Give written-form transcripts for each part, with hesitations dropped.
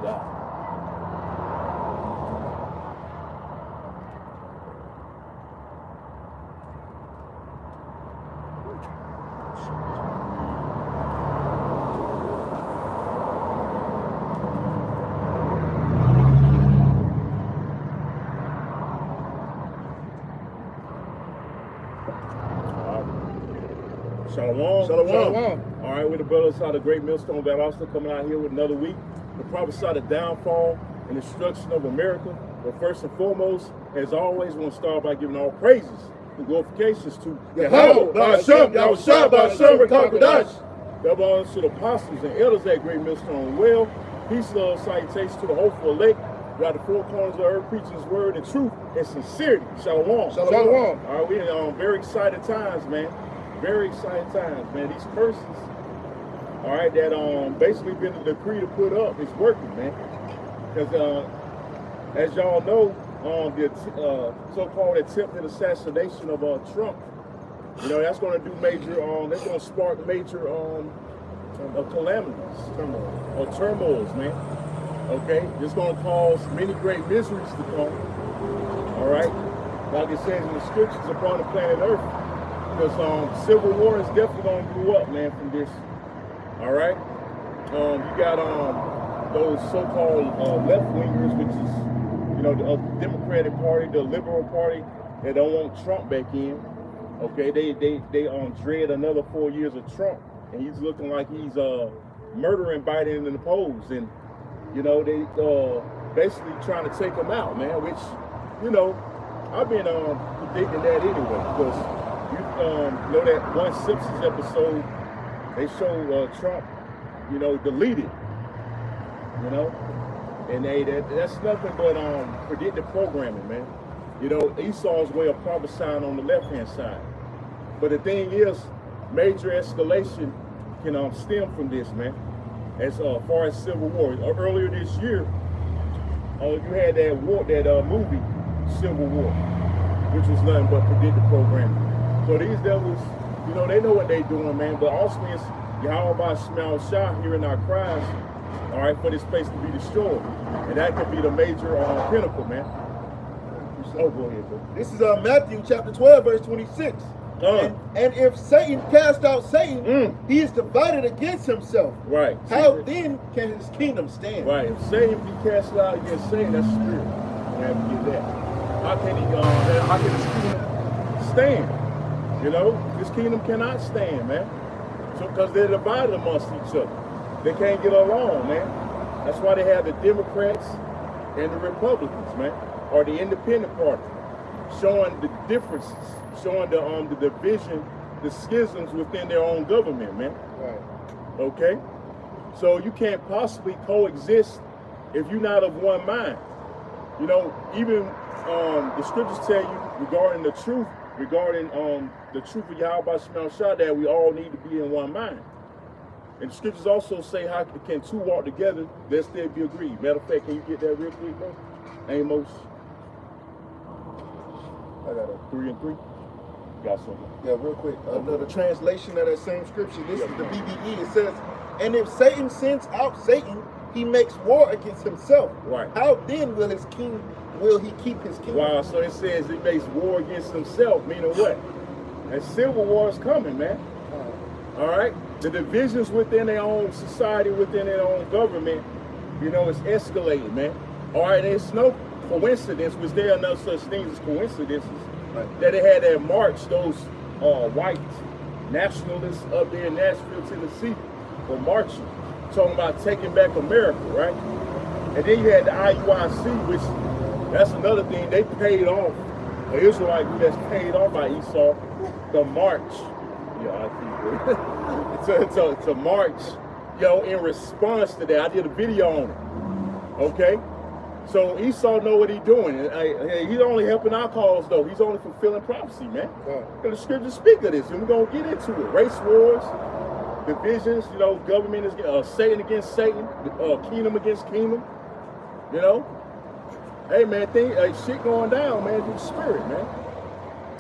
God. Shalom. Shalom. All right, we're the brothers out of Great Millstone, Valdosta, coming out here with another week. The prophesy the downfall and destruction of America. But first and foremost, as always, we want to start by giving all praises and glorifications to Yahweh, Ba'ashem, Yahushua, Ba'ashem, Rakakadash. Double honors to the apostles and elders at Great Millstone. Well, peace, love, salutations to the hopeful elect. Got the four corners of the earth preaching his word in truth and sincerity. Shalom. Shalom. All right, we're in very exciting times, man. Very exciting times, man. These curses, all right, that basically been the decree to put up is working, man. Because as y'all know, the so-called attempted assassination of Trump, you know, that's going to do major, that's going to spark major calamities, turmoils, man. Okay, it's going to cause many great miseries to come. All right, like it says in the scriptures, upon the planet Earth. Because civil war is definitely going to blow up, man, from this. All right? You got those so-called left-wingers, which is, you know, the Democratic Party, the Liberal Party, that don't want Trump back in. Okay, they dread another 4 years of Trump, and he's looking like he's murdering Biden in the polls. And, you know, they basically trying to take him out, man, which, you know, I've been predicting that anyway, because you know that one Simpsons episode, they show Trump, you know, deleted, you know, and that's nothing but predictive programming, man. You know, Esau's way of prophesying on the left-hand side. But the thing is, major escalation can stem from this, man. As far as civil war, earlier this year, you had that movie, Civil War, which was nothing but predictive programming. So these devils, you know, they know what they're doing, man. But also it's Yahweh Shemel Shah hearing our cries, all right, for this place to be destroyed. And that could be the major pinnacle, man. Oh, go ahead, bro. This is Matthew chapter 12, verse 26. And if Satan cast out Satan, he is divided against himself. Right. How then can his kingdom stand? Right. If Satan be cast out against Satan, that's spirit. You have to get that. How can his kingdom stand? You know, this kingdom cannot stand, man. So, because they're divided amongst each other. They can't get along, man. That's why they have the Democrats and the Republicans, man, or the Independent Party, showing the differences, showing the division, the schisms within their own government, man. Right. Okay? So you can't possibly coexist if you're not of one mind. You know, even the scriptures tell you regarding the truth of Yahweh Shemel Shah, that we all need to be in one mind. And the scriptures also say, how can two walk together, they'll still be agreed. Matter of fact, can you get that real quick, bro? Amos. I got a 3 and 3. Got something. Yeah, real quick. Another translation of that same scripture. This is the BBE. It says, and if Satan sends out Satan, he makes war against himself. Right. How then will he keep his kingdom? Wow, so it says he makes war against himself, meaning what? And civil war is coming, man. All right? The divisions within their own society, within their own government, you know, it's escalating, man. All right, and it's no coincidence, which there are no such things as coincidences, that they had that march, those white nationalists up there in Nashville, Tennessee, were marching, talking about taking back America, right? And then you had the IUIC, which, that's another thing, they paid off, an Israelite group that's paid off by Esau, the march, to march, in response to that. I did a video on it, okay? So Esau know what he's doing. He's only helping our cause, though. He's only fulfilling prophecy, man. And the scriptures speak of this, and we're going to get into it. Race wars, divisions, you know, government is Satan against Satan, kingdom against kingdom, you know. Hey, man, shit going down, man, through the spirit, man.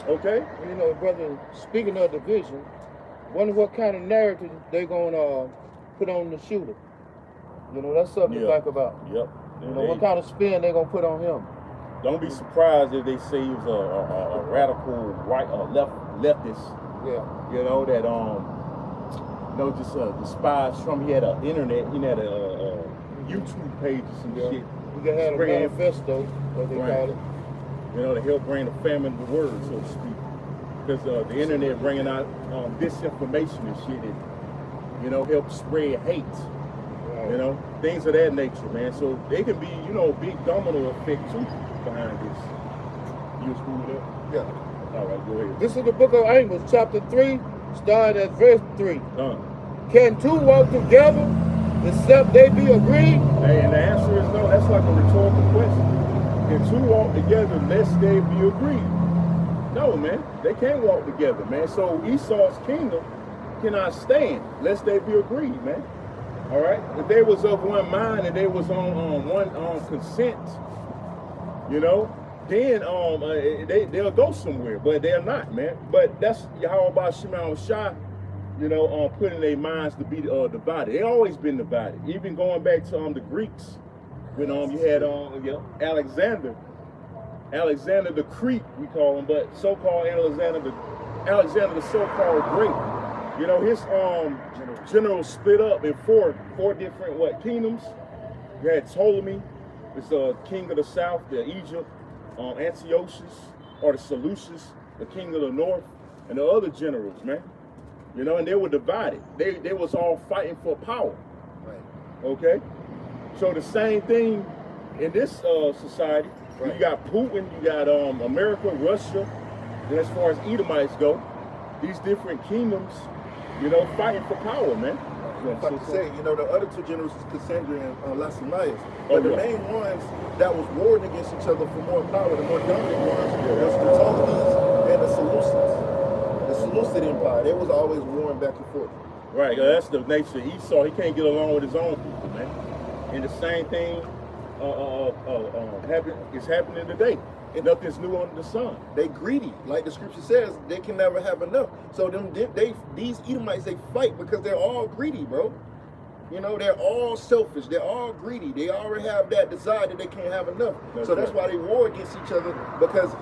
Okay? You know, brother, speaking of division, wonder what kind of narrative they're going to put on the shooter. You know, that's something to Yeah. think about. Yep. You know, what kind of spin they gonna put on him? Don't be surprised if they say he was a radical leftist. Yeah. You know that just despised Trump. He had an internet. He had a YouTube page and some shit. We can have a manifesto, what they call it. You know, to help bring the famine to word, so to speak. Because the internet bringing out disinformation and shit, and help spread hate. Right. You know, things of that nature, man. So they can be, a big domino effect too behind this. You was cool with that? Yeah. All right, go ahead. This is the book of Amos, chapter 3, starting at verse 3. Can two walk together except they be agreed? Hey, and the answer is no. That's like a rhetorical question. Can two walk together lest they be agreed? No, man. They can't walk together, man. So Esau's kingdom cannot stand lest they be agreed, man. All right? If they was of one mind and they was on one consent, then they'll go somewhere, but they're not, man. But that's how about Shimon Shah, putting their minds to be divided. They always been divided. Even going back to the Greeks, when you had Alexander the Greek, we call him, but so-called Alexander the so-called Great. His general split up in four different kingdoms. You had Ptolemy, it's the king of the south, the Egypt, Antiochus or the Seleucus, the king of the north, and the other generals, man. And they were divided. They was all fighting for power. Right. Okay? So the same thing in this society. Right. You got Putin, you got America, Russia, and as far as Edomites go, these different kingdoms, fighting for power, man. I'm about to say, the other two generals is Cassandra and Lacenaeus. But the main ones that was warring against each other for more power, the more dominant ones, was the Ptolemies and the Seleucids. The Seleucid Empire, they was always warring back and forth. Right, that's the nature of Esau. He can't get along with his own people, man. And the same thing is happening today. And nothing's new under the sun. They greedy, like the scripture says. They can never have enough. So these Edomites, they fight because they're all greedy, bro. They're all selfish. They're all greedy. They already have that desire that they can't have enough. That's why they war against each other, because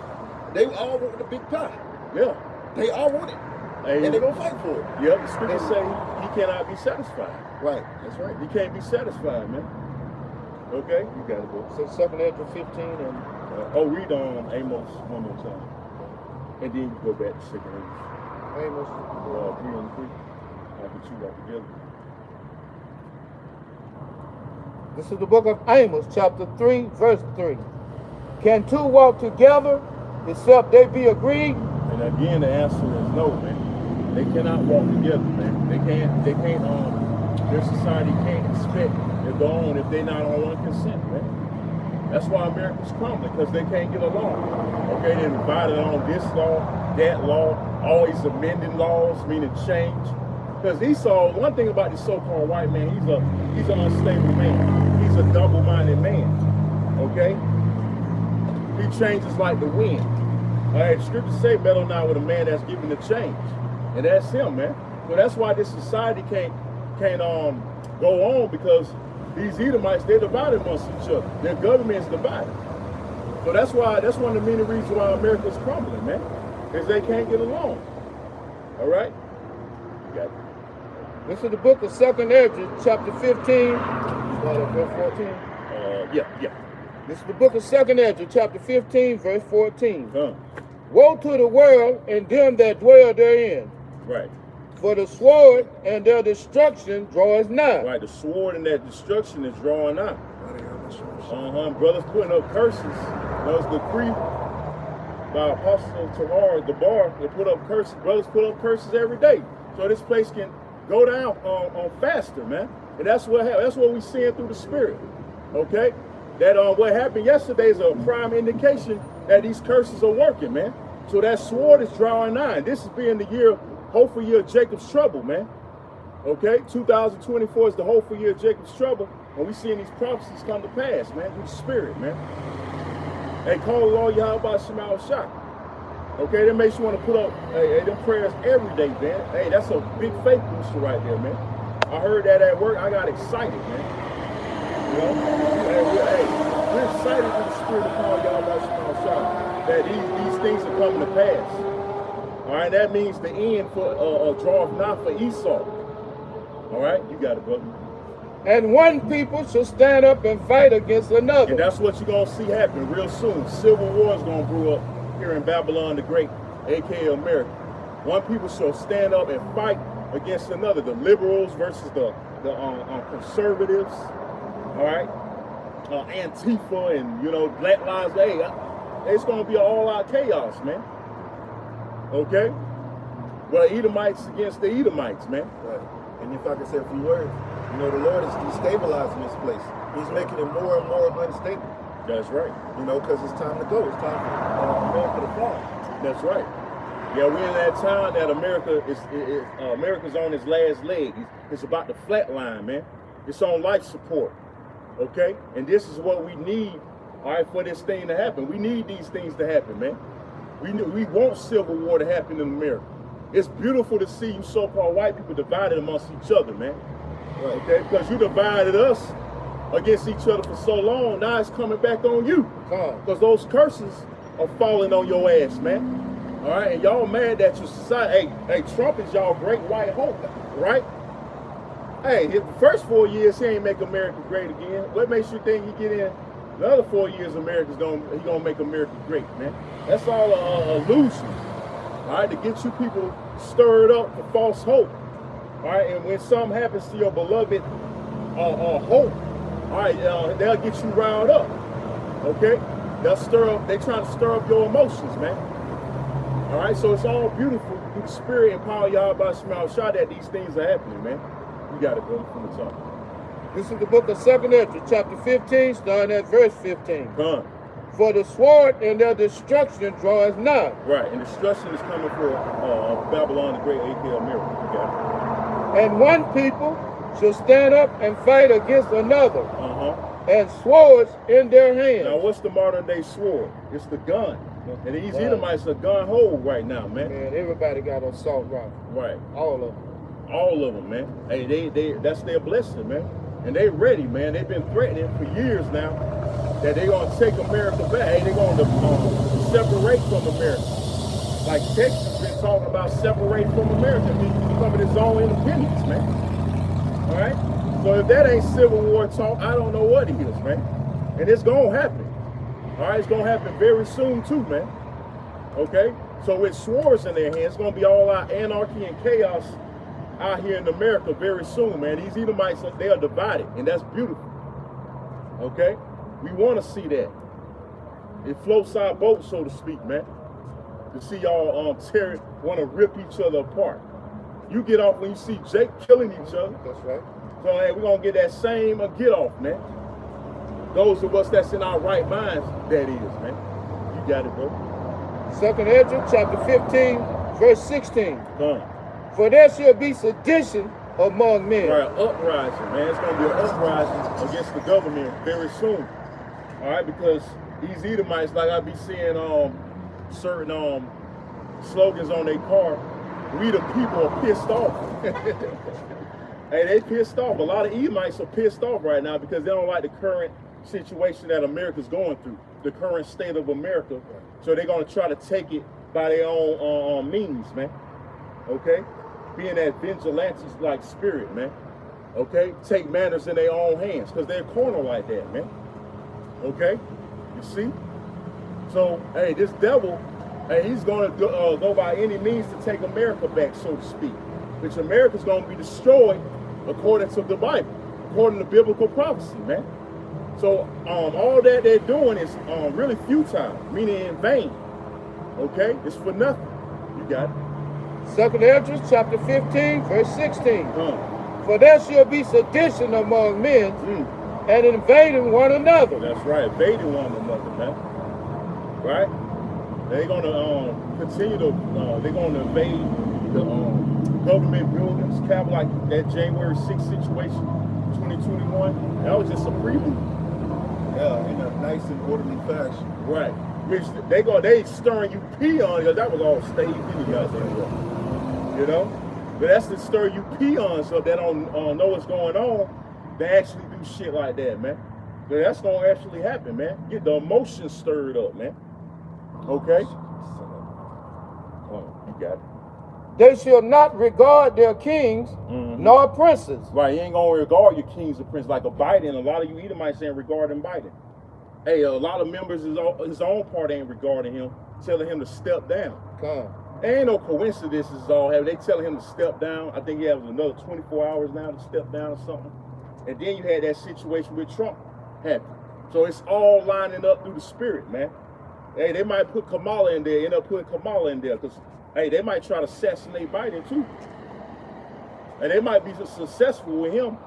they all want the big pie. Yeah, they all want it, and they're gonna fight for it. Yep, the scripture say he cannot be satisfied. Right, that's right. He can't be satisfied, man. Okay, you got it, bro. So 2nd Ezra 15 and read Amos one more time, and then you go back to 2nd Ezra. Amos 3 and 3. I can chew that together. This is the book of Amos, chapter 3, verse 3. Can two walk together except they be agreed? And again, the answer is no, man. They cannot walk together, man. They can't, their society can't expect to go on if they're not on one consent, man. That's why America's crumbling, because they can't get along. Okay, they're divided on this law, that law, always amending laws, meaning change. Because Esau, one thing about this so-called white man, he's an unstable man. He's a double-minded man. Okay? He changes like the wind. All right, scripture say, meddle now with a man that's given the change. And that's him, man. So that's why this society can't go on, because these Edomites, they're divided amongst each other. Their government is divided. So that's one of the many reasons why America's crumbling, man. Because they can't get along. All right? You got it. This is the book of 2nd Ezra, chapter 15. Start at verse 14. Yeah. This is the book of 2nd Ezra, chapter 15, verse 14. Woe to the world and them that dwell therein. Right. For the sword and their destruction draws nigh. Right, the sword and that destruction is drawing nigh. Brothers putting up curses. That was the decree by Apostle Tahar, the bar. They put up curses. Brothers put up curses every day. So this place can go down on faster, man. And that's what we're seeing through the spirit. Okay? That what happened yesterday is a prime indication that these curses are working, man. So that sword is drawing nigh. This is being the hopeful year of Jacob's trouble, man. Okay, 2024 is the hopeful year of Jacob's trouble, and we seeing these prophecies come to pass, man, through the spirit, man. Hey, call the Lord Yahweh Shema Shah. Okay, that makes you want to put up them prayers every day, man. Hey, that's a big faith booster right there, man. I heard that at work, I got excited, man. You know? We're excited in the spirit of Paul y'all about small shop that these things are coming to pass. All right, that means the end for draweth not for Esau. All right, you got it, brother. And one people shall stand up and fight against another. And that's what you're gonna see happen real soon. Civil war is gonna brew up here in Babylon the Great, aka America. One people shall stand up and fight against another. The liberals versus the conservatives. All right, Antifa and Black Lives. Hey, it's gonna be all-out chaos, man. Okay, well, Edomites against the Edomites, man. Right. And if I could say a few words, the Lord is destabilizing this place. He's making it more and more unstable. That's right. Because it's time to go. It's time for America to fall. That's right. Yeah, we're in that time that America's on its last leg. It's about to flatline, man. It's on life support. Okay? And this is what we need, all right, for this thing to happen. We need these things to happen, man. We want civil war to happen in America. It's beautiful to see you so-called white people divided amongst each other, man. Right. Okay? Because you divided us against each other for so long, now it's coming back on you. Because those curses are falling on your ass, man. All right, and y'all mad that your society, hey, Trump is y'all great white hope, right? Hey, the first 4 years, he ain't make America great again. What makes you think he get in the other 4 years, he gonna make America great, man? That's all a illusion, all right, to get you people stirred up for false hope, all right? And when something happens to your beloved hope, all right, they'll get you riled up, okay? They trying to stir up your emotions, man. All right, so it's all beautiful through the spirit and power y'all by small shot that these things are happening, man. You got it, brother, from the top. This is the book of 2 Ezra, chapter 15, starting at verse 15. Come. For the sword and their destruction draweth nigh. Right, and destruction is coming for Babylon the Great, aka America. You got it. And one people shall stand up and fight against another, and swords in their hands. Now, what's the modern day sword? It's the gun. And these Edomites are gun hole right now, man. Man, everybody got an assault rifle. Right. All of them. All of them, man. Hey, that's their blessing, man. And they ready, man. They've been threatening for years now that they're gonna take America back. Hey, they're gonna separate from America. Like Texas been talking about separating from America, becoming its own independence, man. All right. So if that ain't Civil War talk, I don't know what it is, man. And it's gonna happen. All right, it's gonna happen very soon too, man. Okay, so with swords in their hands, it's gonna be all out anarchy and chaos out here in America very soon, man. These Edomites, they are divided, and that's beautiful. Okay, we want to see that. It floats our boat, so to speak, man. To see y'all want to rip each other apart. You get off when you see Jake killing each other. That's right. So hey, we're gonna get that same get off, man. Those of us that's in our right minds, that is, man. You got it, bro. 2 Ezra, chapter 15, verse 16. Come. For there shall be sedition among men. Right, uprising, man. It's going to be an uprising against the government very soon. All right, because these Edomites, like I be seeing certain slogans on their car, we the people are pissed off. Hey, they pissed off. A lot of Edomites are pissed off right now because they don't like the current situation that America's going through, the current state of America. So they're going to try to take it by their own means, man. Okay? Being that vigilante-like spirit, man. Okay? Take matters in their own hands because they're corner like that, man. Okay? You see? So, hey, this devil, hey, he's going to go by any means to take America back, so to speak. Which America's going to be destroyed according to the Bible, according to biblical prophecy, man. So all that they're doing is really futile, meaning in vain. Okay? It's for nothing. You got it. 2 Ezra chapter 15, verse 16. For there shall be sedition among men and invading one another. That's right, invading one another, man. Right? They're gonna continue to they're gonna invade the government buildings, kind of like that January 6th situation, 2021. That was just a prelude. Yeah, in a nice and orderly fashion. Right. Which they stirring you pee on, because that was all staged anyway. You know? But that's to stir you pee on so they don't know what's going on. to actually do shit like that, man. So that's gonna actually happen, man. Get the emotions stirred up, man. Okay? Oh, you got it. They shall not regard their kings nor princes. Right, you ain't gonna regard your kings and princes like a Biden. A lot of you Edomites ain't regarding Biden. Hey, a lot of members his own party ain't regarding him, telling him to step down. Come. Ain't no coincidence this is all happening. They telling him to step down. I think he has another 24 hours now to step down or something. And then you had that situation with Trump happen. So it's all lining up through the spirit, man. Hey, they might put Kamala in there, end up putting Kamala in there, because, hey, they might try to assassinate Biden too. And they might be successful with him,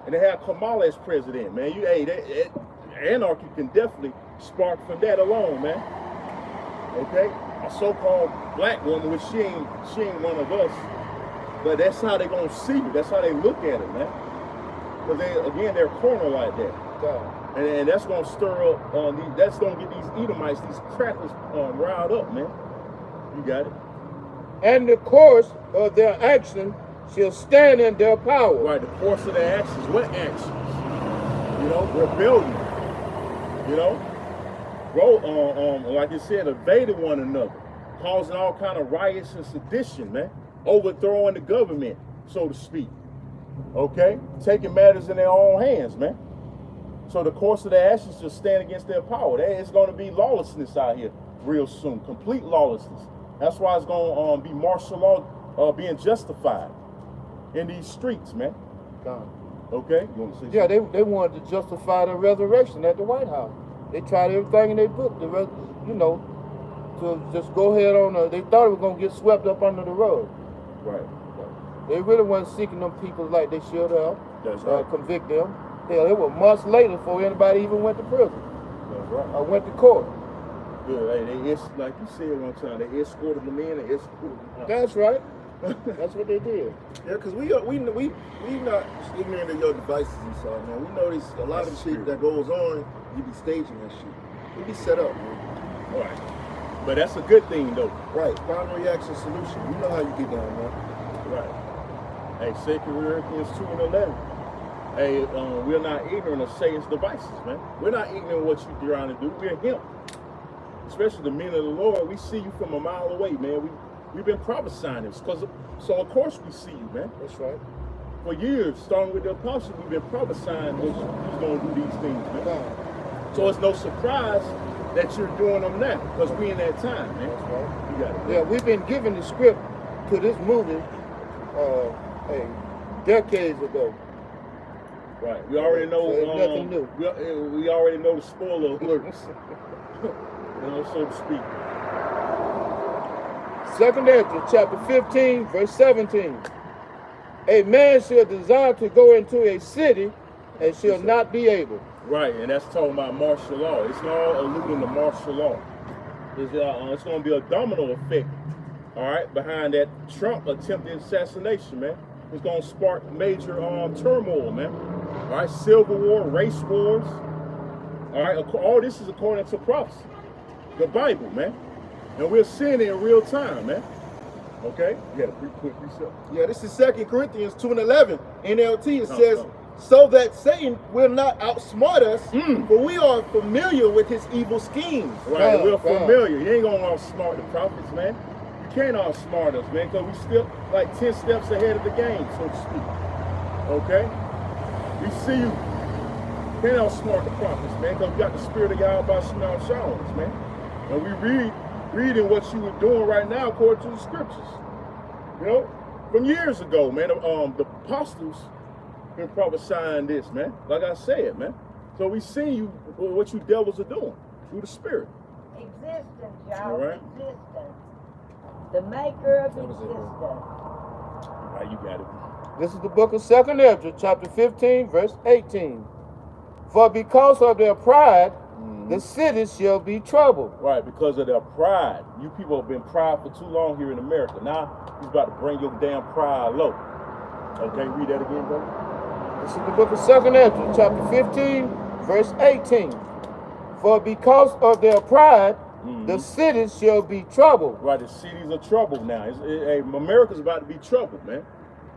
and they have Kamala as president, man. Anarchy can definitely spark from that alone, man. Okay? A so-called black woman, which she ain't one of us, but that's how they gonna see you. That's how they look at it, man. Because they're cornered like that. God. And that's gonna stir up, that's gonna get these Edomites, these crackers riled up, man. You got it. And the course of their action shall stand in their power. Right, the course of their actions. What actions? You know, rebellion. You know, like you said, invading one another, causing all kind of riots and sedition, man. Overthrowing the government, so to speak. Okay? Taking matters in their own hands, man. So the course of their actions shall stand against their power. It's going to be lawlessness out here real soon. Complete lawlessness. That's why it's going to be martial law being justified in these streets, man. God. Okay? You want to say Yeah, something? they wanted to justify the resurrection at the White House. They tried everything in their book, to just go ahead on. They thought it was going to get swept up under the rug. Right. They really weren't seeking them people like they should have. That's right. Convict them. Hell, it was months later before anybody even went to prison. That's right. Or went to court. Good. Hey, like you said one time, they escorted them in and escorted them out. That's right. That's what they did. Yeah, because we not ignorant of your devices and stuff, man. We know a lot of the shit that goes on, you be staging that shit. We be set up, man. All right. But that's a good thing, though. Right. Final reaction solution. You know how you get down, man. Right. Hey, 2 Corinthians 2 and 11. Hey, we're not ignorant of Satan's devices, man. We're not ignorant of what you're trying to do. We're him. Especially the men of the Lord. We see you from a mile away, man. We've been prophesying this. So of course we see you, man. That's right. For years, starting with the apostles, we've been prophesying that he's going to do these things, man. God. So it's no surprise that you're doing them now, because we in that time, man. That's right. You got it. Yeah, we've been given the script to this movie decades ago. Right. We already know. So it's nothing new. We already know the spoiler alerts. So to speak. 2nd Ezra, chapter 15, verse 17. A man shall desire to go into a city and shall not be able. Right, and that's talking about martial law. It's all alluding to martial law. It's going to be a domino effect, all right, behind that Trump attempted assassination, man. It's going to spark major turmoil, man. All right, civil war, race wars. All right, all this is according to prophecy, the Bible, man. And we're seeing it in real time, man. Okay? Yeah, quick precept. Yeah, this is 2 Corinthians 2 and 11. NLT, it says, so that Satan will not outsmart us, for we are familiar with his evil schemes. Right, we're familiar. You ain't going to outsmart the prophets, man. You can't outsmart us, man, because we still like 10 steps ahead of the game, so to speak. Okay? We see you. Can't outsmart the prophets, man, because we got the spirit of God by Shema Shawans, man. And we reading what you were doing right now according to the scriptures. You know, from years ago, man, the apostles been prophesying this, man. Like I said, man. So we see you what you devils are doing through the spirit. Existence, y'all. All right. Existence. The maker of existence. Right, you got it. This is the book of 2nd Ezra, chapter 15, verse 18. For because of their pride, the city shall be troubled. Right, because of their pride. You people have been proud for too long here in America. Now, he's about to bring your damn pride low. Okay, read that again, brother. This is the book of 2nd Ezra, chapter 15, verse 18. For because of their pride, the cities shall be troubled. Right, the cities are troubled now. America's about to be troubled, man.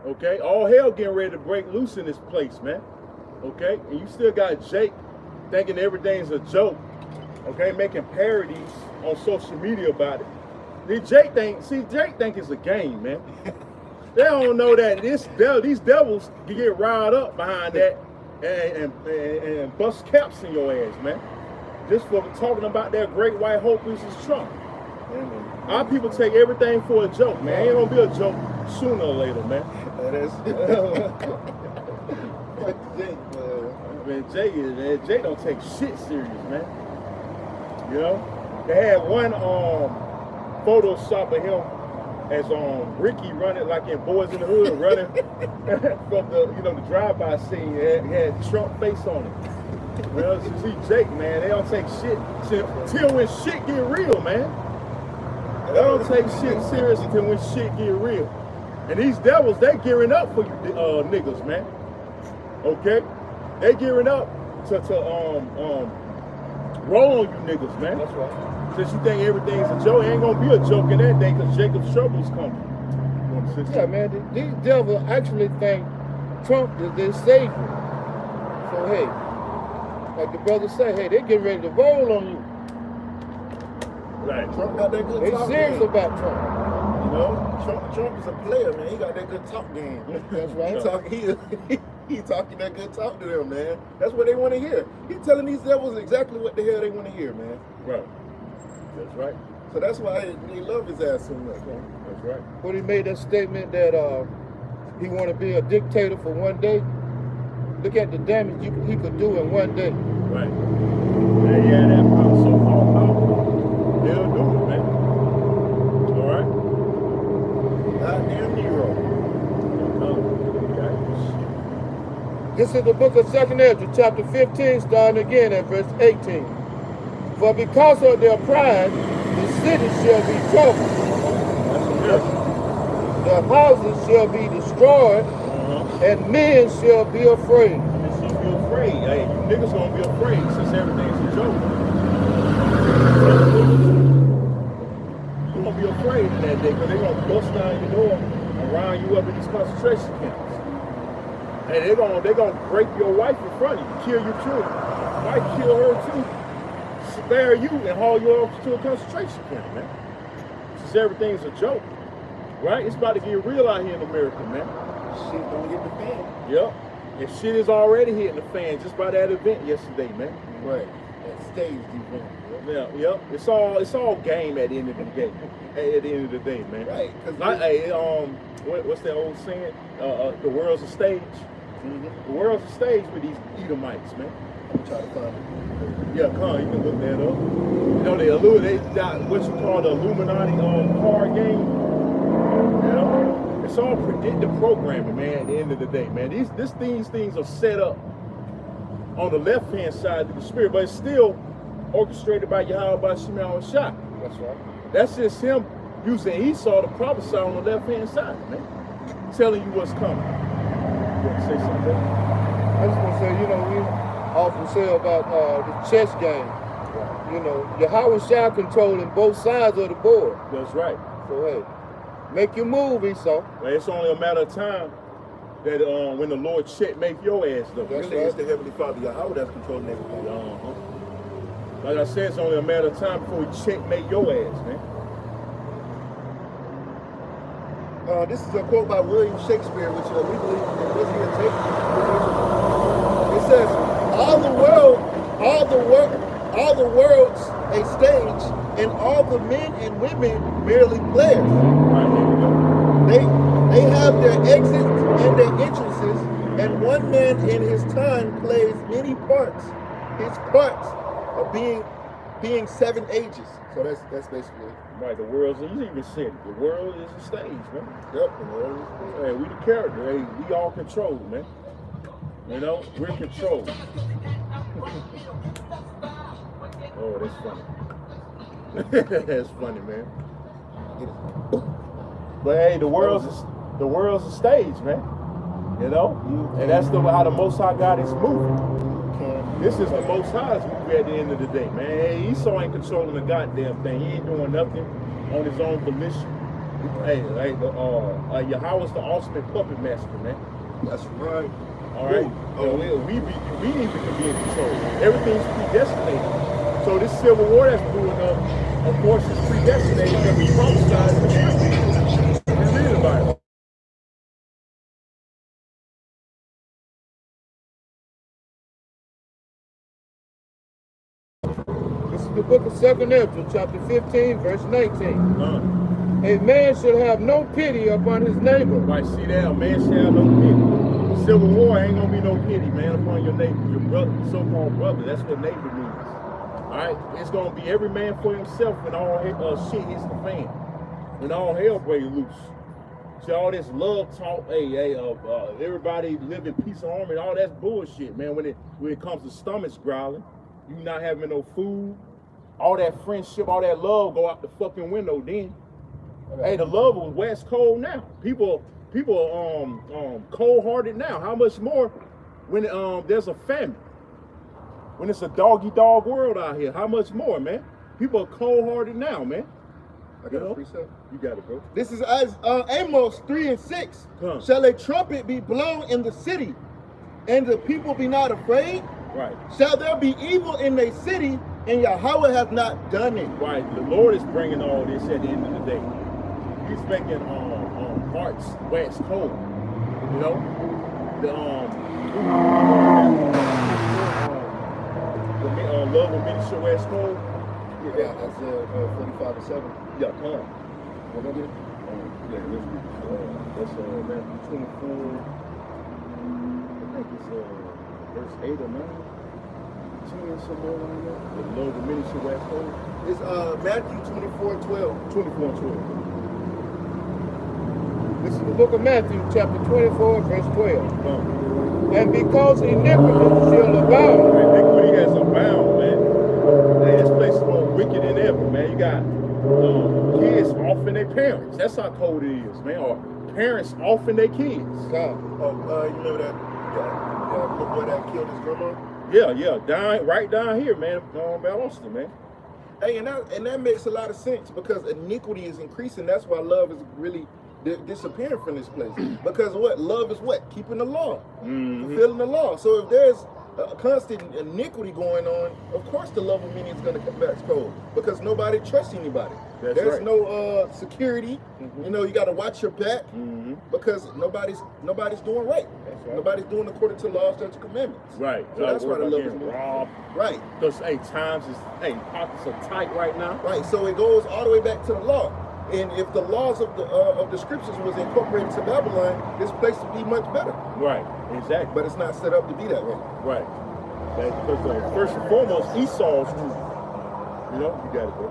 Okay, all hell getting ready to break loose in this place, man. Okay? And you still got Jake thinking everything's a joke, okay? Making parodies on social media about it. Jake think it's a game, man. They don't know that these devils can get riled up behind that and bust caps in your ass, man. Just for talking about their great white hope, which is Trump. Our people take everything for a joke, man. It ain't gonna be a joke sooner or later, man. Man, Jay don't take shit serious, man. You know? They had one Photoshop of him as Ricky running like in Boys in the Hood, running from the drive-by scene. He had Trump face on it. Well, see Jake, man, they don't take shit till when shit get real, man. They don't take shit serious until when shit get real. And these devils, they gearing up for you niggas, man. Okay? They gearing up to roll on you niggas, man. That's right. Since you think everything's a joke, it ain't gonna be a joke in that day because Jacob's trouble's coming. Yeah, man, these devils actually think Trump is their savior. So, hey, like the brother said, hey, they getting ready to roll on you. Right. Trump got that good They talk serious game. about Trump. You know, Trump is a player, man. He got that good talk game. That's right. He talking that good talk to them, man. That's what they want to hear. He's telling these devils exactly what the hell they want to hear, man. Right. That's right. So that's why they love his ass so much, man. That's right. When he made that statement that he want to be a dictator for one day, look at the damage he could do in one day. Right. Yeah, that power, so-called power. They'll do it, man. All right? Goddamn Nero. This is the book of 2nd Ezra, chapter 15, starting again at verse 18. For because of their pride, the city shall be troubled. The houses shall be destroyed, and men shall be afraid. And she be afraid. Hey, you niggas gonna be afraid since everything's a joke. You gonna be afraid in that day because they gonna bust down your door and round you up in these concentration camps. And they gonna rape your wife in front of you, kill your children. Might kill her too. Spare you and haul you off to a concentration camp, man. Since everything's a joke. Right? It's about to get real out here in America, man. Shit gonna get the fan. Yep. And shit is already hitting the fan just by that event yesterday, man. Right. That staged event. Yeah, yep. It's all game at the end of the day. At the end of the day, man. Right. What's that old saying? The world's a stage. The world's a stage with these Edomites, man. I'm trying to find it. Yeah, come on, you can look that up. You know, they got what you call the Illuminati card game. You know? It's all predictive programming, man, at the end of the day, man. These things are set up on the left-hand side of the spirit, but it's still orchestrated by Yahweh Shimon Shah. That's right. That's just him using Esau to prophesy on the left-hand side, man. Telling you what's coming. You want to say something? I just want to say, we often say about the chess game. You know, Yahweh Shah controlling both sides of the board. That's right. So, hey, make your move, Esau. Well, it's only a matter of time that when the Lord checkmate your ass, though. That's Really, it's the Heavenly Father, Yahweh, that's controlling everything. Like I said, it's only a matter of time before we checkmate your ass, man. This is a quote by William Shakespeare, which we believe was here taken. It says, all the world's a stage, and all the men and women merely players. They have their exits and their entrances, and one man in his time plays many parts. His parts are being 7 ages. So that's basically it. Right, the world's, you even said it, the world is a stage, man. Yep, the world is. Hey, we the character, hey, we all controlled, man. You know, we're controlled. Oh, that's funny. That's funny, man. But hey, the world's a stage, man. You know? And that's how the Most High God is moving. This is the Most High's movie at the end of the day, man. Hey, Esau ain't controlling the goddamn thing. He ain't doing nothing on his own volition. Hey, Yahweh's the ultimate puppet master, man. That's right. All right, we need to be in control. Everything's predestinated. So this civil war that's brewing up, of course, is predestinated because we prophesied in the scriptures. We read about it. This is the book of 2nd Ezra, chapter 15, verse 19. A man should have no pity upon his neighbor. Right, see that? A man shall have no pity. Civil war ain't gonna be no pity, man, upon your neighbor, your brother, so-called brother. That's what neighbor means. All right, it's gonna be every man for himself when all shit hits the fan, when all hell breaks loose. See all this love talk, everybody live in peace and harmony, all that's bullshit, man. When it comes to stomachs growling, you not having no food, all that friendship, all that love go out the fucking window then. Hey, the love was west cold now. People cold-hearted now. How much more when there's a famine? When it's a dog-eat-dog world out here, how much more, man? People are cold-hearted now, man. I got a precept. You got it, bro. This is Amos 3 and 6. Come. Shall a trumpet be blown in the city, and the people be not afraid? Right. Shall there be evil in a city, and Yahweh hath not done it? Right. The Lord is bringing all this at the end of the day. He's making hearts wax cold. You know, the love of many shall wax cold. Yeah, that's 45 and 7. Yeah, come on. What was it? Yeah, that's Matthew 24. I think it's verse 8 or 9. 10 somewhere around there. The love of many shall wax cold. It's Matthew 24:12. 24 and 12. This is the book of Matthew, chapter 24, verse 12. And because iniquity shall abound. Iniquity has abound, man. Hey, this place is more wicked than ever, man. You got kids offing their parents. That's how cold it is, man. Or parents offing their kids. God. You remember that little boy that killed his grandma? Yeah, right down here, man. Valdosta, man. Hey, and that makes a lot of sense because iniquity is increasing. That's why love is really disappearing from this place. Because what? Love is what? Keeping the law. Fulfilling the law. So if there's a constant iniquity going on, of course the love of many is going to come back cold because nobody trusts anybody. There's right. No security. You know, you got to watch your back because nobody's doing right. Nobody's doing according to laws, statutes, and commandments. Right. So that's why the love is robbed. Right. Because pockets are tight right now. Right. So it goes all the way back to the law. And if the laws of the scriptures was incorporated to Babylon, this place would be much better. Right, exactly. But it's not set up to be that way. Right. Because first and foremost, Esau's rule. You know, you got it, bro.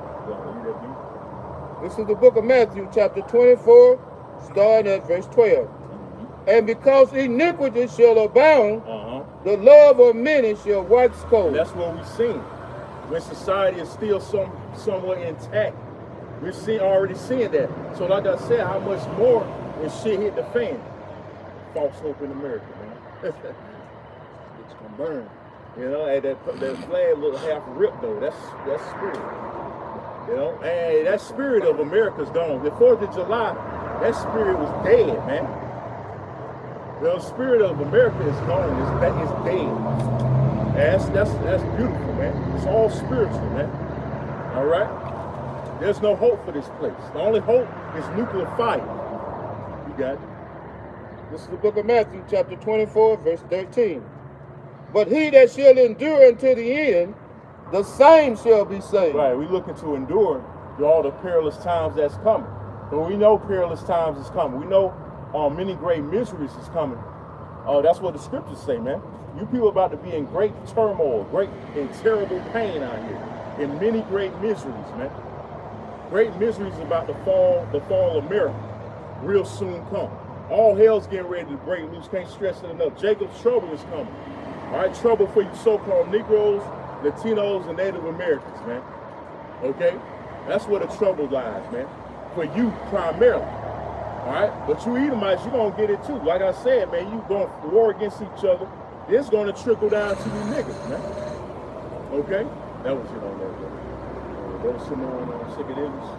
This is the book of Matthew, chapter 24, starting at verse 12. And because iniquity shall abound, the love of many shall wax cold. And that's what we've seen. When society is still somewhat intact, we're already seeing that. So like I said, how much more when shit hit the fan? False hope in America, man. It's gonna burn. You know, and that flag look half ripped though. That's spirit. You know, and that spirit of America's gone. The 4th of July, that spirit was dead, man. The spirit of America is gone. It's dead. That's beautiful, man. It's all spiritual, man. All right. There's no hope for this place. The only hope is nuclear fire. You got it. This is the book of Matthew, chapter 24, verse 13. But he that shall endure unto the end, the same shall be saved. Right, we're looking to endure through all the perilous times that's coming. But we know perilous times is coming. We know many great miseries is coming. That's what the scriptures say, man. You people about to be in great turmoil, great and terrible pain out here. In many great miseries, man. Great miseries about the fall of America. Real soon come. All hell's getting ready to break loose. Can't stress it enough. Jacob's trouble is coming. All right, trouble for you so-called Negroes, Latinos, and Native Americans, man. Okay? That's where the trouble lies, man. For you primarily. All right? But you Edomites, you're going to get it too. Like I said, man, you going to war against each other. It's going to trickle down to you niggas, man. Okay? That was it on that, man. That was some on Second English.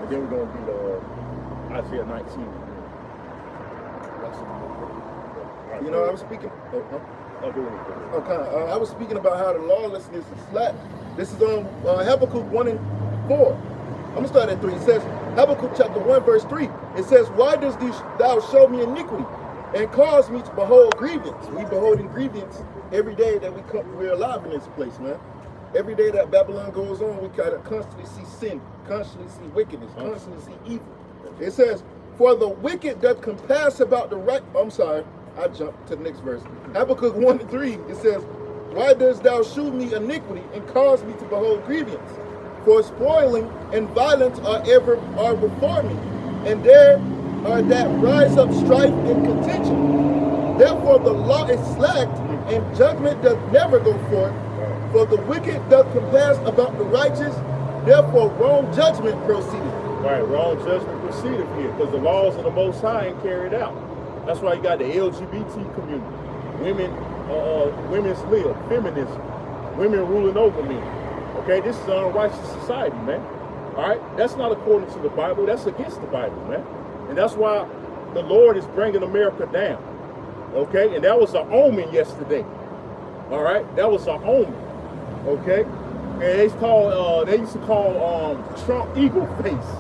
And then we're going to be Isaiah 19. That's You know, I was speaking. Okay, I was speaking about how the lawlessness is slack. This is on Habakkuk 1 and 4. I'm gonna start at 3. It says, Habakkuk chapter 1, verse 3. It says, why does thou show me iniquity and cause me to behold grievance? We beholding grievance every day that we're alive in this place, man. Every day that Babylon goes on, we gotta constantly see sin, constantly see wickedness, constantly see evil. It says, for the wicked doth compass about the right. I'm sorry, I jumped to the next verse. Habakkuk 1 and 3, it says, why dost thou shew me iniquity and cause me to behold grievance? For spoiling and violence are before me, and there are that rise up strife and contention. Therefore the law is slacked, and judgment doth never go forth. For the wicked doth compass about the righteous, therefore wrong judgment proceedeth. Right, wrong judgment proceedeth here, because the laws of the Most High ain't carried out. That's why you got the LGBT community, women's lib, feminism, women ruling over men. Okay, this is an unrighteous society, man. All right, that's not according to the Bible. That's against the Bible, man. And that's why the Lord is bringing America down. Okay, and that was an omen yesterday. All right, that was an omen. Okay, and they used to call Trump eagle face.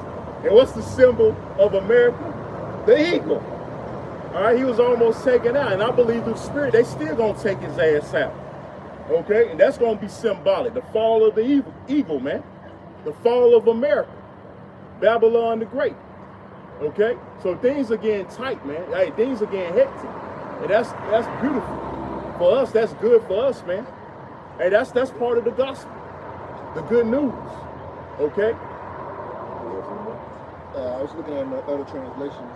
And what's the symbol of America? The eagle. All right, he was almost taken out, and I believe through spirit they still gonna take his ass out. Okay, and that's gonna be symbolic. The fall of the eagle, man. The fall of America. Babylon the Great. Okay, so things are getting tight, man. Hey, things are getting hectic, and that's beautiful for us. That's good for us, man. Hey, that's part of the gospel, the good news. Okay. I was looking at other translations.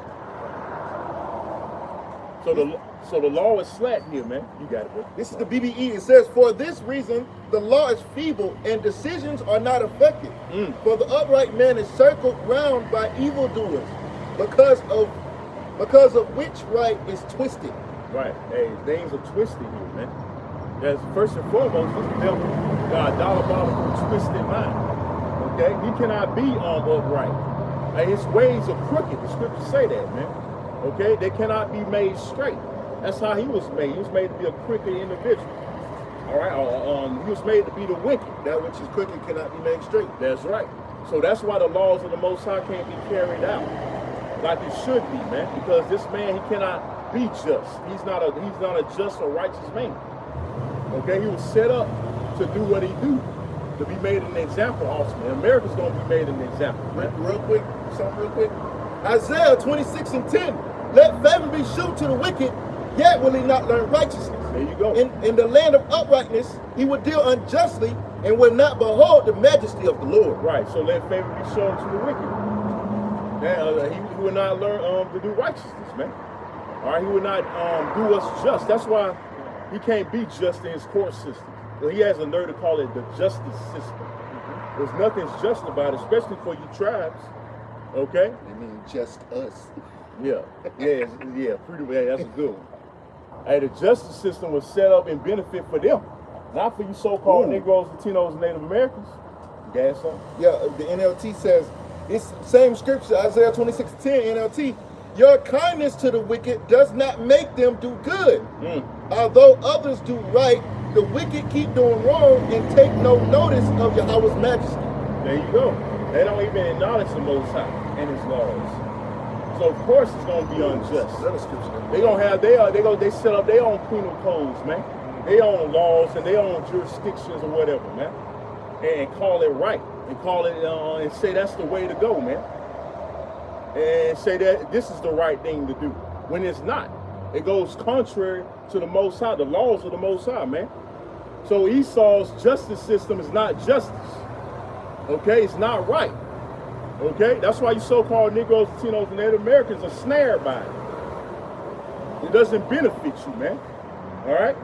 So the law is slack here, man. You got it, bro. This is the BBE. It says, for this reason, the law is feeble and decisions are not effective. For the upright man is circled round by evildoers, because of which right is twisted. Right. Hey, things are twisted here, man. That's first and foremost, this devil got a diabolical twisted mind. Okay? He cannot be upright. Hey, his ways are crooked. The scriptures say that, man. Okay? They cannot be made straight. That's how he was made. He was made to be a crooked individual. All right? He was made to be the wicked. That which is crooked cannot be made straight. That's right. So that's why the laws of the Most High can't be carried out like it should be, man. Because this man, he cannot be just. He's not a just or righteous man. Okay? He was set up to do what he do, to be made an example ultimately. America's going to be made an example, man. Real quick. Isaiah 26 and 10. Let favor be shewn to the wicked, yet will he not learn righteousness. There you go. In the land of uprightness, he would deal unjustly and will not behold the majesty of the Lord. Right, so let favor be shown to the wicked. He will not learn to do righteousness, man. All right, he will not do us just. That's why he can't be just in his court system. He has a nerve to call it the justice system. There's nothing just about it, especially for you tribes. Okay? I mean, just us. Yeah, pretty well. That's a good one. Hey, the justice system was set up in benefit for them, not for you so-called Negroes, Latinos, and Native Americans. You got something? Yeah, the NLT says, this same scripture, Isaiah 26:10, NLT, your kindness to the wicked does not make them do good. Although others do right, the wicked keep doing wrong and take no notice of Yahweh's majesty. There you go. They don't even acknowledge the Most High and His laws. So of course it's gonna be unjust. They set up their own penal codes, man. Their own laws and their own jurisdictions or whatever, man. And call it right. And call it and say that's the way to go, man. And say that this is the right thing to do. When it's not. It goes contrary to the Most High, the laws of the Most High, man. So Esau's justice system is not justice. Okay, it's not right. Okay, that's why you so-called Negroes, Latinos, and Native Americans are snared by it. It doesn't benefit you, man. All right?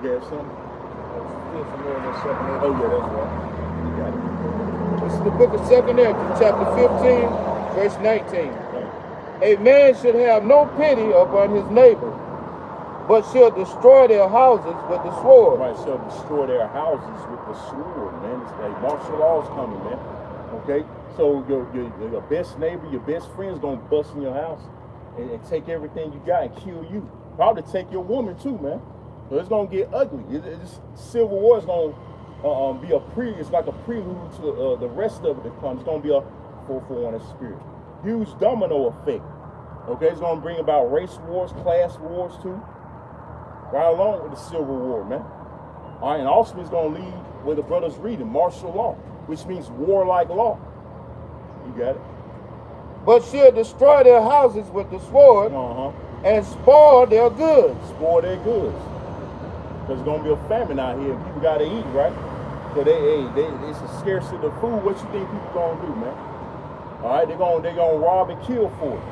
You have something? Oh, yeah, that's right. You got it. This is the book of 2 Ezra, chapter 15, verse 19. A man should have no pity upon his neighbor, but shall destroy their houses with the sword. Right, shall destroy their houses with the sword, man. It's like martial law's coming, man. Okay? So your best neighbor, your best friend's gonna bust in your house and take everything you got and kill you. Probably take your woman too, man. So it's gonna get ugly. It's Civil War is gonna be it's like a prelude to the rest of it that comes. It's gonna be a 441 spirit. Huge domino effect. Okay, it's gonna bring about race wars, class wars too. Right along with the Civil War, man. All right, and also it's gonna lead where the brothers reading martial law, which means warlike law. You got it? But shall destroy their houses with the sword and spoil their goods. Spoil their goods. Because there's gonna be a famine out here and people gotta eat, right? So it's a scarcity of food. What you think people gonna do, man? All right, they're gonna rob and kill for it.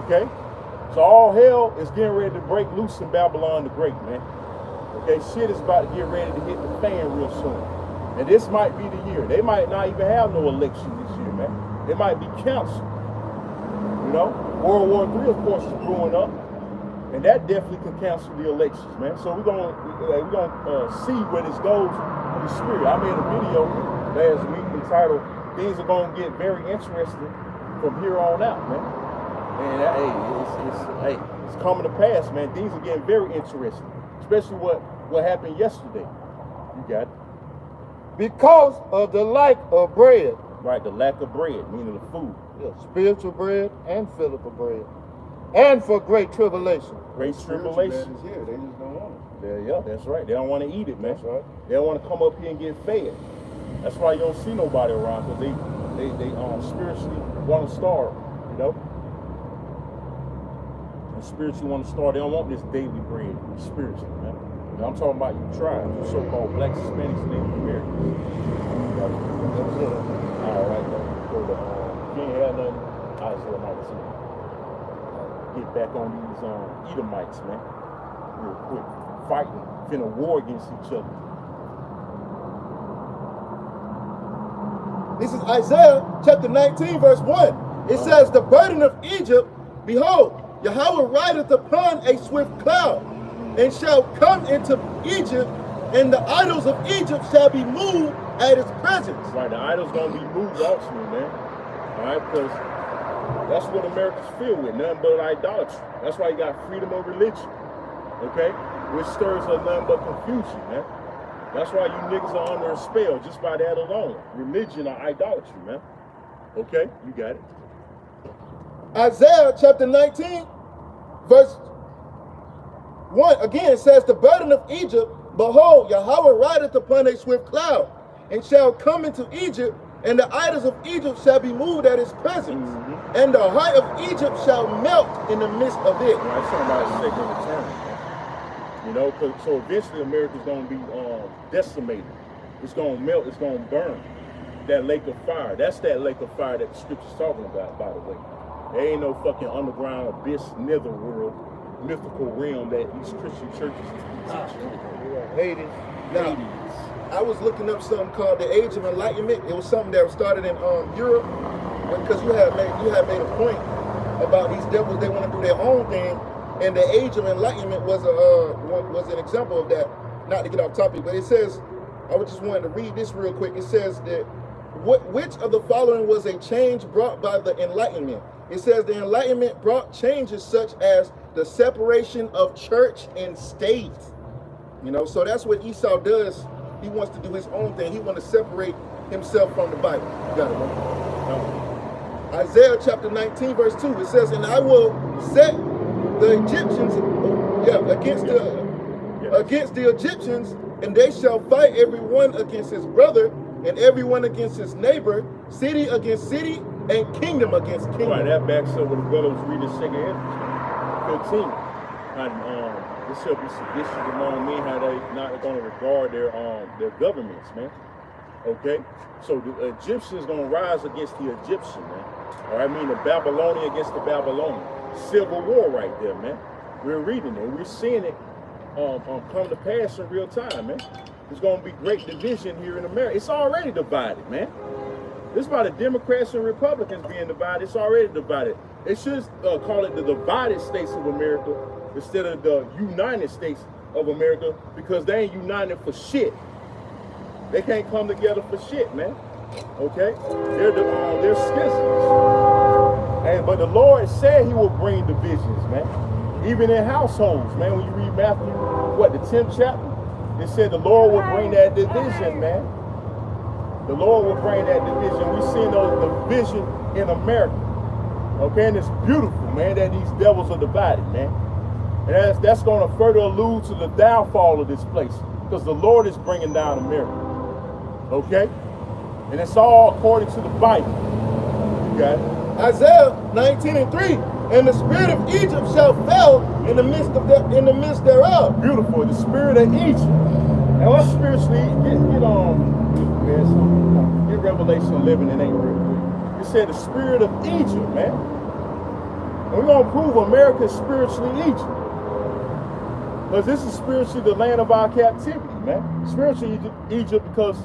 Okay? So all hell is getting ready to break loose in Babylon the Great, man. Okay, shit is about to get ready to hit the fan real soon. And this might be the year. They might not even have no election this year, man. It might be canceled. You know? World War III, of course, is brewing up. And that definitely can cancel the elections, man. So we're gonna see where this goes in the spirit. I made a video last week entitled "Things Are Gonna Get Very Interesting from Here On Out," man. And it's coming to pass, man. Things are getting very interesting, especially what happened yesterday. You got it. Because of the lack of bread. Right, the lack of bread, meaning the food. Yeah, spiritual bread and physical bread. And for great tribulation. Great tribulation. Yeah, they just don't want it. Yeah, that's right. They don't want to eat it, man. That's right. They don't want to come up here and get fed. That's why you don't see nobody around, because they spiritually want to starve, you know? And spiritually want to starve. They don't want this daily bread spiritually, man. And I'm talking about you tribes, you so-called blacks, Hispanics, and Native Americans. All right, then. So if you ain't had nothing, Isaiah 19. Get back on these Edomites, man, real quick. Fighting, finna war against each other. This is Isaiah chapter 19, verse 1. It says, the burden of Egypt, behold, Yahweh rideth upon a swift cloud, and shall come into Egypt, and the idols of Egypt shall be moved at his presence. Right, the idols gonna be moved ultimately, man. All right, because that's what America's filled with, nothing but idolatry. That's why you got freedom of religion, okay? Which stirs up nothing but confusion, man. That's why you niggas are under a spell just by that alone. Religion or idolatry, man. Okay, you got it. Isaiah chapter 19, verse 1, again says, the burden of Egypt, behold, Yahweh rideth upon a swift cloud, and shall come into Egypt, and the idols of Egypt shall be moved at his presence, and the height of Egypt shall melt in the midst of it. That's talking about a second return. You know, so eventually America's going to be decimated. It's going to melt, it's going to burn. That lake of fire, that's that lake of fire that the scripture's talking about, by the way. There ain't no fucking underground abyss, netherworld, mythical realm that these Christian churches teach. Hades. Now, I was looking up something called the Age of Enlightenment. It was something that was started in Europe, because you had made a point about these devils. They want to do their own thing, and the Age of Enlightenment was an example of that. Not to get off topic, but it says, I just wanted to read this real quick. It says that which of the following was a change brought by the Enlightenment? It says the Enlightenment brought changes such as the separation of church and state. You know, so that's what Esau does. He wants to do his own thing. He wants to separate himself from the Bible. You got it, right? Isaiah chapter 19, verse 2. It says, and I will set the Egyptians against the Egyptians, and they shall fight every one against his brother, and everyone against his neighbor, city against city, and kingdom against kingdom. Right, that backs up what the brother was reading 2 Ezra 15. And this shall be sedition among men, how they not going to regard their governments, man. Okay? So the Egyptians going to rise against the Egyptian, man. All right, I mean the Babylonian against the Babylonian. Civil war right there, man. We're reading it. We're seeing it come to pass in real time, man. There's going to be great division here in America. It's already divided, man. This about the Democrats and Republicans being divided. It's already divided. They should call it the divided states of America instead of the United States of America, because they ain't united for shit. They can't come together for shit, man. Okay? They're schisms. But the Lord said he will bring divisions, man. Even in households, man, when you read Matthew, what, the 10th chapter, it said the Lord will bring that division, man. The Lord will bring that division. We've seen the division in America. Okay, and it's beautiful, man, that these devils are divided, man. And that's going to further allude to the downfall of this place, because the Lord is bringing down America. Okay? And it's all according to the Bible. You got it? Isaiah 19:3, and the spirit of Egypt shall fail in the midst thereof. Beautiful. The spirit of Egypt. And let's spiritually get Revelation 11 and 8 real quick. It said the spirit of Egypt, man. And we're going to prove America is spiritually Egypt. Because this is spiritually the land of our captivity, man. Spiritually Egypt because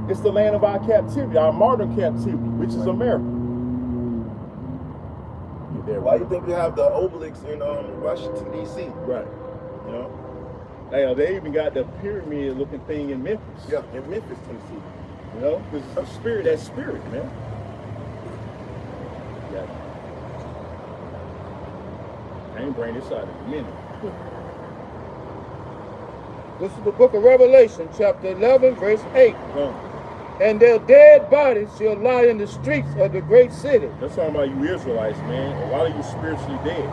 it's the land of our captivity, our modern captivity, which is America. Why do you think you have the obelisk in Washington, D.C.? Right. You know? Hey, they even got the pyramid-looking thing in Memphis. Yeah, in Memphis, Tennessee. You know? Because the spirit, that spirit, man. Yeah. I ain't bring this out in a minute. This is the book of Revelation, chapter 11, verse 8. And their dead bodies shall lie in the streets of the great city. That's talking about you Israelites, man. A lot of you spiritually dead.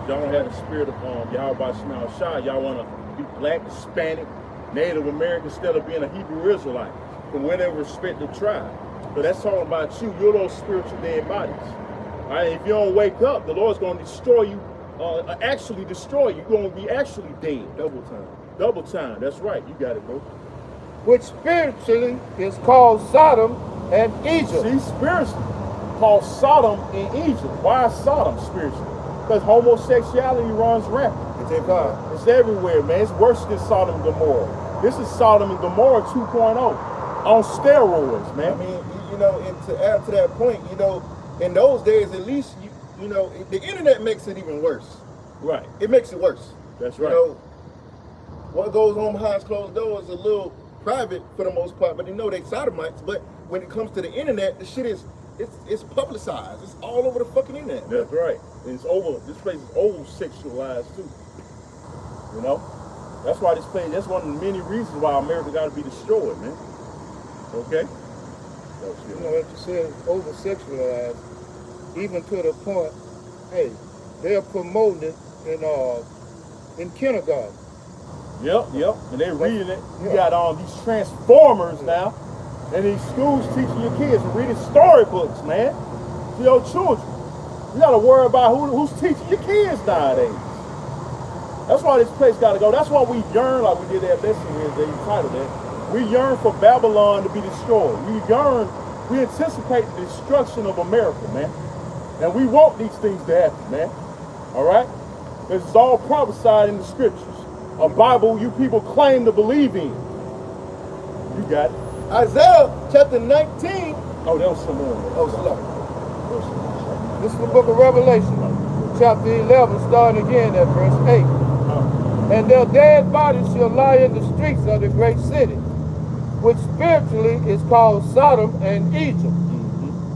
Y'all don't have the spirit of Yahweh Shema Shah. Y'all want to be black, Hispanic, Native American instead of being a Hebrew Israelite from whatever respective tribe. But that's talking about you. You're those spiritual dead bodies. All right? If you don't wake up, the Lord's going to destroy you, actually destroy you. You're going to be actually dead. Double time. Double time. That's right. You got it, bro. Which spiritually is called Sodom and Egypt. See, spiritually called Sodom in Egypt. Why Sodom spiritually? Because homosexuality runs rampant. It's everywhere. It's everywhere, man. It's worse than Sodom and Gomorrah. This is Sodom and Gomorrah 2.0 on steroids, man. I mean, you know, and to add to that point, you know, in those days, at least, you know, the internet makes it even worse. Right. It makes it worse. That's right. You know, what goes on behind closed doors is a little private for the most part, but they know they sodomites. But when it comes to the internet, the shit it's publicized. It's all over the fucking internet. That's right. And it's over. This place is over sexualized too. You know, that's why this place. That's one of the many reasons why America got to be destroyed, man. Okay. You know what you said, over sexualized, even to the point, hey, they're promoting it in kindergarten. Yep. And they're reading it. You got these transformers now, and these schools teaching your kids and reading storybooks, man, to your children. You got to worry about who's teaching your kids nowadays. That's why this place got to go. That's why we yearn, like we did that lesson here, they entitled that. We yearn for Babylon to be destroyed. We anticipate the destruction of America, man. And we want these things to happen, man. All right? Because it's all prophesied in the scriptures. A Bible you people claim to believe in. You got it. Isaiah chapter 19. Oh, that was some more. Oh, sorry. This is the book of Revelation, chapter 11, starting again at verse 8. And their dead bodies shall lie in the streets of the great city, which spiritually is called Sodom and Egypt,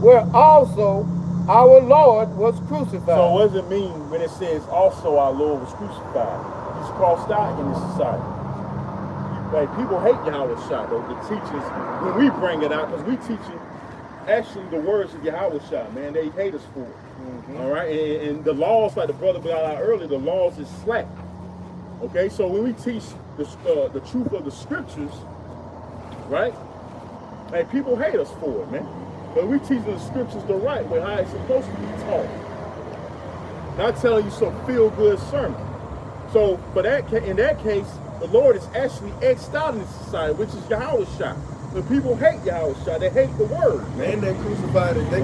where also our Lord was crucified. So what does it mean when it says also our Lord was crucified? He's crossed out in this society. Like, people hate Yahweh Shah, though, the teachers, when we bring it out, because we teaching actually the words of Yahweh Shah, man. They hate us for it. All right? And the laws, like the brother got out earlier, the laws is slack. Okay? So when we teach the truth of the scriptures, right? Like, people hate us for it, man. But we teach the scriptures the right way, how it's supposed to be taught. Not telling you some feel-good sermon. So, in that case, the Lord is actually X'd out in this society, which is Yahweh Shah. The people hate Yahweh Shah. They hate the word. Man, they crucified it.